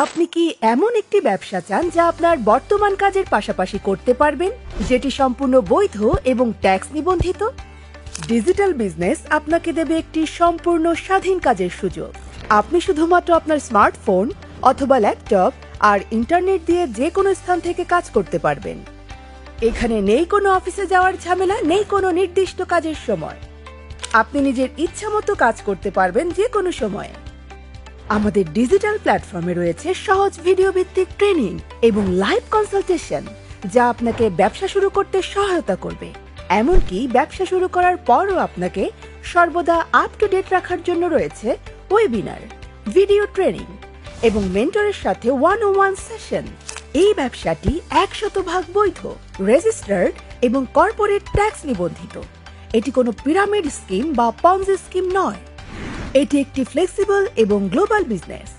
আপনি কি এমন একটি ব্যবসা চান যা আপনার বর্তমান কাজের পাশাপাশি করতে পারবেন, যেটি সম্পূর্ণ বৈধ এবং ট্যাক্স নিবন্ধিত? ডিজিটাল বিজনেস আপনাকে দেবে একটি সম্পূর্ণ স্বাধীন কাজের সুযোগ। আপনি শুধুমাত্র আপনার স্মার্টফোন অথবা ল্যাপটপ আর ইন্টারনেট দিয়ে যে কোনো স্থান থেকে কাজ করতে পারবেন। এখানে নেই কোনো অফিসে যাওয়ার ঝামেলা, নেই কোনো নির্দিষ্ট কাজের সময়। আপনি নিজের ইচ্ছামতো কাজ করতে পারবেন যে কোনো সময়ে। আমাদের ডিজিটাল প্ল্যাটফর্মে রয়েছে সহজ ভিডিও ভিত্তিক ট্রেনিং এবং লাইভ কনসালটেশন, যা আপনাকে ব্যবসা শুরু করতে সহায়তা করবে। এমনকি ব্যবসা শুরু করার পরও আপনাকে সর্বদা আপ টু ডেট রাখার জন্য রয়েছে ওয়েবিনার, ভিডিও ট্রেনিং এবং মেন্টরের সাথে 1-on-1 সেশন। এই ব্যবসাটি 100% বৈধ, রেজিস্টার্ড এবং কর্পোরেট ট্যাক্স নিবন্ধিত। এটি কোনো পিরামিড স্কিম বা পঞ্জি স্কিম নয়। এটি একটি ফ্লেক্সিবল এবং গ্লোবাল বিজনেস,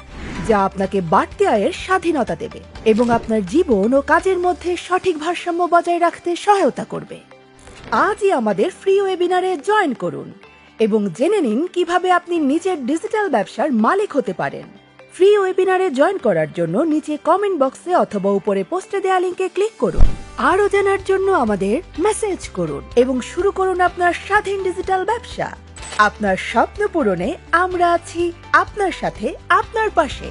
যা আপনাকে বাড়তি আয়ের স্বাধীনতা দেবে এবং আপনার জীবন ও কাজের মধ্যে সঠিক ভারসাম্য বজায় রাখতে সহায়তা করবে। আজই আমাদের ফ্রি ওয়েবিনারে জয়েন করুন এবং জেনে নিন কিভাবে আপনি নিজের ডিজিটাল ব্যবসার মালিক হতে পারেন। ফ্রি ওয়েবিনারে জয়েন করার জন্য নিচে কমেন্ট বক্সে অথবা উপরে পোস্টে দেওয়া লিংকে ক্লিক করুন। আরও জানার জন্য আমাদের মেসেজ করুন এবং শুরু করুন আপনার স্বাধীন ডিজিটাল ব্যবসা। আপনার স্বপ্ন পূরণে আমরা আছি, আপনার সাথে, আপনার পাশে।